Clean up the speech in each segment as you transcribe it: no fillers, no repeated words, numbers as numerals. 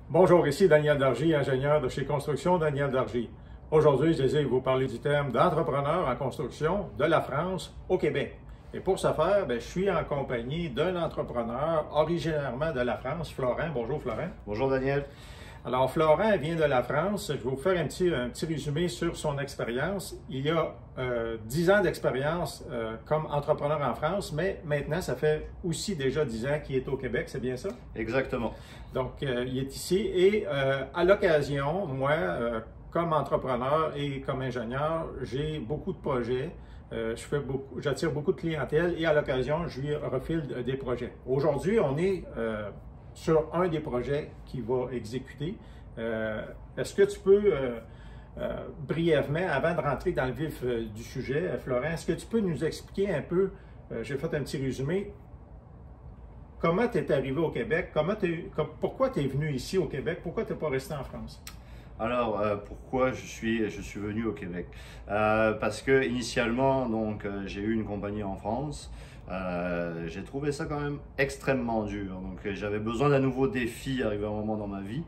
Bonjour, ici Daniel Dargy, ingénieur de chez Construction Daniel Dargy. Aujourd'hui, je désire vous parler du thème d'entrepreneur en construction de la France au Québec. Et pour ce faire, je suis en compagnie d'un entrepreneur originairement de la France, Florent. Bonjour Florent. Bonjour Daniel. Alors Florent vient de la France. Je vais vous faire un petit résumé sur son expérience. Il a 10 ans d'expérience comme entrepreneur en France, mais maintenant, ça fait aussi déjà 10 ans qu'il est au Québec, c'est bien ça? Exactement. Donc, il est ici et à l'occasion, moi, comme entrepreneur et comme ingénieur, j'ai beaucoup de projets. J'attire beaucoup de clientèle et à l'occasion, je lui refile des projets. Aujourd'hui, on est sur un des projets qu'il va exécuter. Est-ce que tu peux, brièvement, avant de rentrer dans le vif du sujet, Florent, est-ce que tu peux nous expliquer un peu, j'ai fait un petit résumé, comment tu es arrivé au Québec? Pourquoi tu es venu ici au Québec? Pourquoi tu n'es pas resté en France? Alors, pourquoi je suis venu au Québec? Parce que initialement, j'ai eu une compagnie en France. J'ai trouvé ça quand même extrêmement dur. Donc, j'avais besoin d'un nouveau défi arrivé à un moment dans ma vie.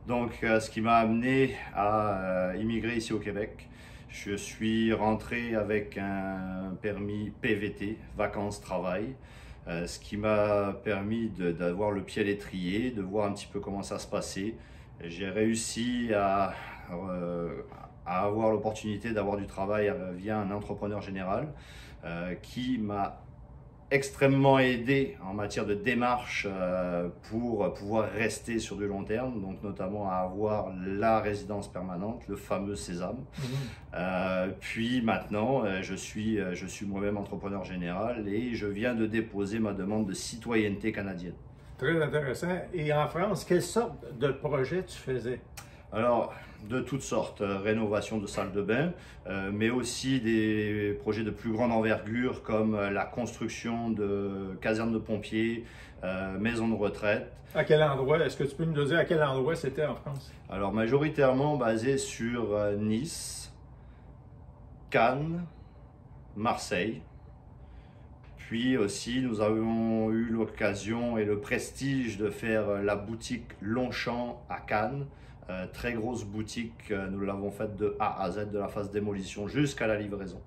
Donc, ce qui m'a amené à immigrer ici au Québec. Je suis rentré avec un permis PVT, vacances-travail. Ce qui m'a permis d'avoir le pied à l'étrier, de voir un petit peu comment ça se passait. J'ai réussi à avoir l'opportunité d'avoir du travail via un entrepreneur général qui m'a extrêmement aidé en matière de démarche pour pouvoir rester sur du long terme, donc notamment à avoir la résidence permanente, le fameux Sésame. Puis maintenant, je suis moi-même entrepreneur général et je viens de déposer ma demande de citoyenneté canadienne. Très intéressant. Et en France, quelle sorte de projet tu faisais? Alors, de toutes sortes, rénovation de salles de bain, mais aussi des projets de plus grande envergure comme la construction de casernes de pompiers, maisons de retraite. À quel endroit? Est-ce que tu peux nous dire à quel endroit c'était en France? Alors, majoritairement basé sur Nice, Cannes, Marseille. Puis aussi, nous avons eu l'occasion et le prestige de faire la boutique Longchamp à Cannes. Très grosse boutique, nous l'avons faite de A à Z, de la phase démolition jusqu'à la livraison.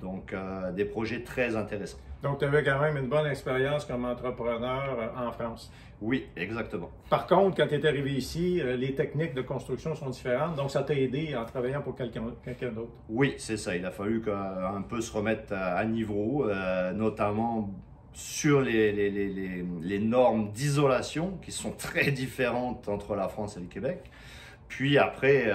Donc, des projets très intéressants. Donc, tu avais quand même une bonne expérience comme entrepreneur en France. Oui, exactement. Par contre, quand tu es arrivé ici, les techniques de construction sont différentes, donc ça t'a aidé en travaillant pour quelqu'un d'autre. Oui, c'est ça. Il a fallu un peu se remettre à niveau, notamment sur les normes d'isolation qui sont très différentes entre la France et le Québec. Puis après,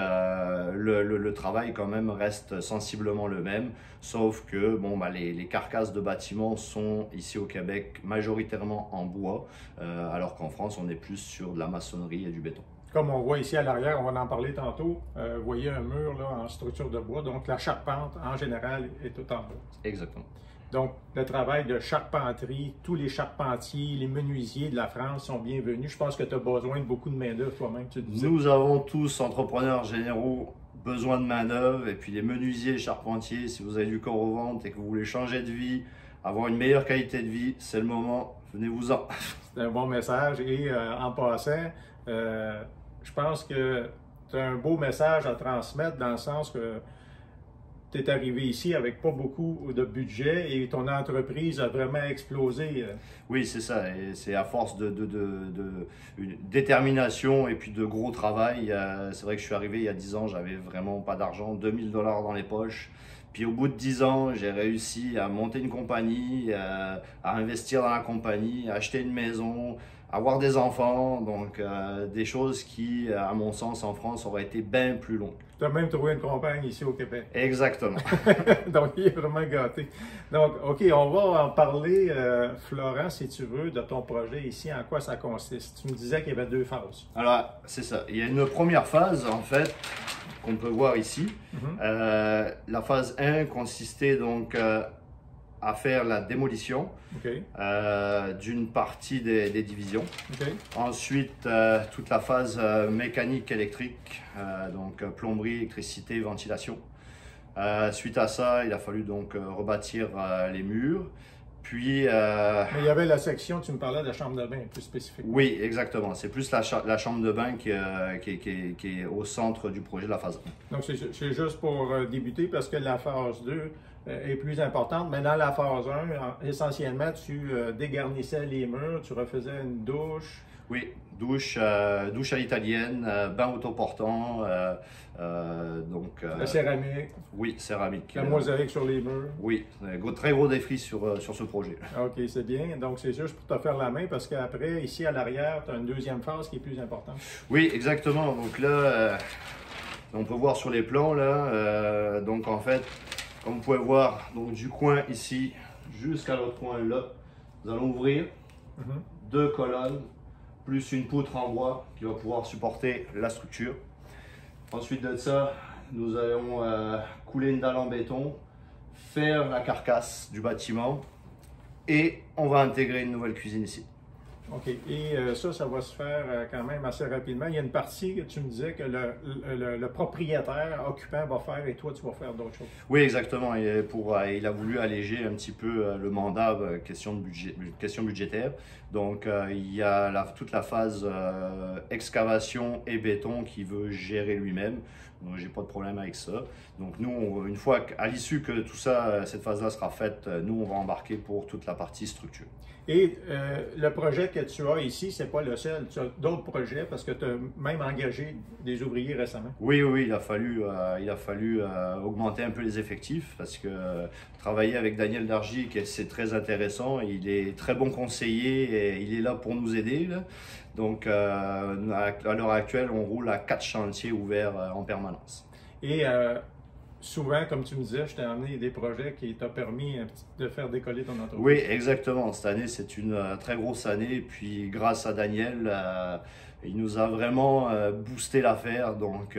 le travail quand même reste sensiblement le même, sauf que les carcasses de bâtiments sont ici au Québec majoritairement en bois, alors qu'en France on est plus sur de la maçonnerie et du béton. Comme on voit ici à l'arrière, on va en parler tantôt, vous voyez un mur là, en structure de bois, donc la charpente en général est tout en bois. Exactement. Donc, le travail de charpenterie, tous les charpentiers, les menuisiers de la France sont bienvenus. Je pense que tu as besoin de beaucoup de main-d'œuvre toi-même, tu disais. Nous avons tous, entrepreneurs généraux, besoin de main-d'œuvre. Et puis les menuisiers, les charpentiers, si vous avez du corps au ventre et que vous voulez changer de vie, avoir une meilleure qualité de vie, c'est le moment, venez-vous-en. C'est un bon message. Et en passant, je pense que tu as un beau message à transmettre dans le sens que tu es arrivé ici avec pas beaucoup de budget et ton entreprise a vraiment explosé. Oui, c'est ça. Et c'est à force de une détermination et puis de gros travail. C'est vrai que je suis arrivé il y a 10 ans, j'avais vraiment pas d'argent, 2000 $ dans les poches. Puis au bout de 10 ans, j'ai réussi à monter une compagnie, à investir dans la compagnie, à acheter une maison, avoir des enfants. Donc des choses qui, à mon sens, en France, auraient été bien plus longues. Tu as même trouvé une compagne ici au Québec. Exactement. Donc, il est vraiment gâté. Donc, OK, on va en parler, Florent, si tu veux, de ton projet ici, en quoi ça consiste. Tu me disais qu'il y avait 2 phases. Alors, c'est ça. Il y a une première phase, en fait, qu'on peut voir ici. La phase 1 consistait donc à faire la démolition d'une partie des divisions. Ensuite, toute la phase mécanique électrique, donc plomberie, électricité, ventilation. Suite à ça, il a fallu donc rebâtir les murs. Puis, Mais il y avait la section, tu me parlais de la chambre de bain, plus spécifiquement. oui, exactement. C'est plus la chambre de bain qui est au centre du projet de la phase 1. Donc, c'est juste pour débuter parce que la phase 2 est plus importante. Mais dans la phase 1, essentiellement, tu dégarnissais les murs, tu refaisais une douche. Oui, douche à l'italienne, bain autoportant, La céramique. Oui, céramique. La mosaïque sur les murs. Oui, très gros défi sur ce projet. OK, c'est bien. Donc, c'est juste pour te faire la main parce qu'après, ici à l'arrière, tu as une deuxième phase qui est plus importante. Oui, exactement. Donc là, on peut voir sur les plans, là, donc en fait, comme vous pouvez voir, donc du coin ici jusqu'à l'autre coin là, nous allons ouvrir deux colonnes, plus une poutre en bois qui va pouvoir supporter la structure. Ensuite de ça, nous allons couler une dalle en béton, faire la carcasse du bâtiment et on va intégrer une nouvelle cuisine ici. OK. Et ça va se faire quand même assez rapidement. Il y a une partie que tu me disais que le propriétaire occupant va faire et toi, tu vas faire d'autres choses. Oui, exactement. Il a voulu alléger un petit peu le mandat, question budgétaire. Donc, il y a toute la phase excavation et béton qu'il veut gérer lui-même. Donc, j'ai pas de problème avec ça. Donc, nous, une fois qu'à l'issue que tout ça, cette phase-là sera faite, nous, on va embarquer pour toute la partie structure. Et le projet que tu as ici, c'est pas le seul. Tu as d'autres projets parce que tu as même engagé des ouvriers récemment. Oui, il a fallu augmenter un peu les effectifs parce que travailler avec Daniel Dargy, c'est très intéressant. Il est très bon conseiller et il est là pour nous aider, là. Donc, à l'heure actuelle, on roule à 4 chantiers ouverts en permanence. Et souvent, comme tu me disais, je t'ai amené des projets qui t'ont permis de faire décoller ton entreprise. Oui, exactement. Cette année, c'est une très grosse année. Et puis, grâce à Daniel, il nous a vraiment boosté l'affaire. Donc,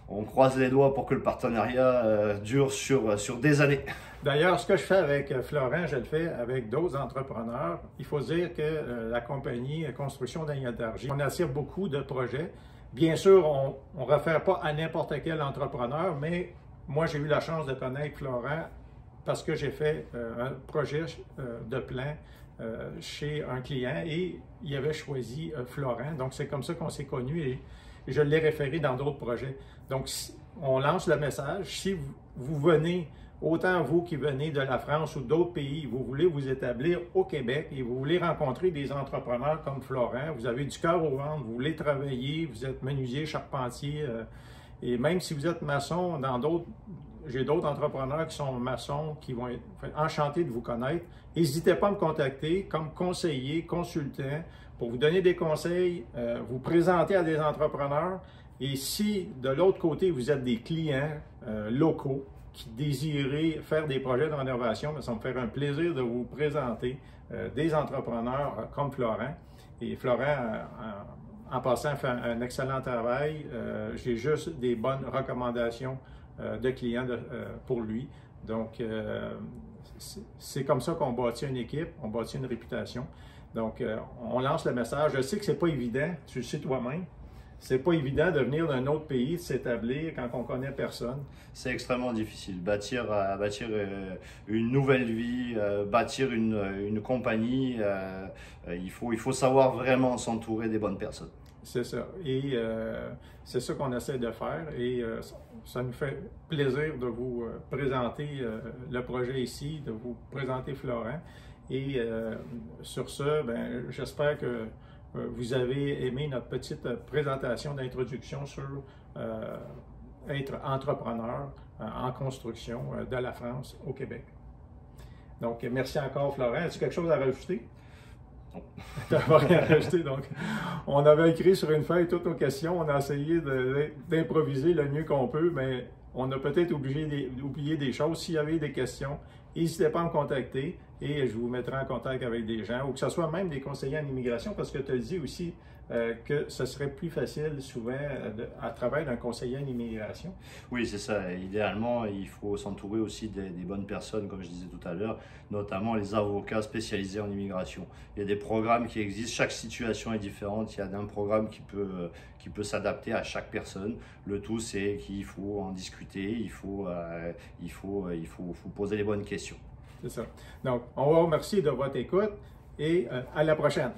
on croise les doigts pour que le partenariat dure sur des années. D'ailleurs, ce que je fais avec Florent, je le fais avec d'autres entrepreneurs. Il faut dire que la compagnie Construction Daniel Dargy, on attire beaucoup de projets. Bien sûr, on ne réfère pas à n'importe quel entrepreneur, mais moi, j'ai eu la chance de connaître Florent parce que j'ai fait un projet de plan chez un client et il avait choisi Florent. Donc, c'est comme ça qu'on s'est connus et je l'ai référé dans d'autres projets. Donc, on lance le message. Si vous venez, autant vous qui venez de la France ou d'autres pays, vous voulez vous établir au Québec et vous voulez rencontrer des entrepreneurs comme Florent, vous avez du cœur au ventre, vous voulez travailler, vous êtes menuisier, charpentier, et même si vous êtes maçon, j'ai d'autres entrepreneurs qui sont maçons qui vont être enchantés de vous connaître. N'hésitez pas à me contacter comme conseiller, consultant, pour vous donner des conseils, vous présenter à des entrepreneurs. Et si de l'autre côté, vous êtes des clients locaux qui désirez faire des projets de rénovation, ça me fait un plaisir de vous présenter des entrepreneurs comme Florent. Et Florent, en passant, fait un excellent travail. J'ai juste des bonnes recommandations de clients pour lui. Donc, c'est comme ça qu'on bâtit une équipe, on bâtit une réputation. Donc, on lance le message. Je sais que c'est pas évident, tu le sais toi-même. C'est pas évident de venir d'un autre pays, de s'établir quand on connaît personne. C'est extrêmement difficile. Bâtir une nouvelle vie, bâtir une compagnie, il faut savoir vraiment s'entourer des bonnes personnes. C'est ça. Et c'est ça qu'on essaie de faire. Et ça nous fait plaisir de vous présenter le projet ici, de vous présenter Florent. Et sur ce, j'espère que vous avez aimé notre petite présentation d'introduction sur être entrepreneur en construction de la France au Québec. Donc, merci encore, Florent. As-tu quelque chose à rajouter? Non. Tu n'as rien rajouté. Donc, on avait écrit sur une feuille toutes nos questions. On a essayé d'improviser le mieux qu'on peut, mais on a peut-être oublié des choses. S'il y avait des questions, n'hésitez pas à me contacter et je vous mettrai en contact avec des gens, ou que ce soit même des conseillers en immigration, parce que tu as dit aussi que ce serait plus facile souvent à travers d'un conseiller en immigration. Oui, c'est ça. Idéalement, il faut s'entourer aussi des bonnes personnes, comme je disais tout à l'heure, notamment les avocats spécialisés en immigration. Il y a des programmes qui existent, chaque situation est différente, il y a un programme qui peut s'adapter à chaque personne. Le tout, c'est qu'il faut en discuter, il faut poser les bonnes questions. C'est ça. Donc, on vous remercie de votre écoute et à la prochaine.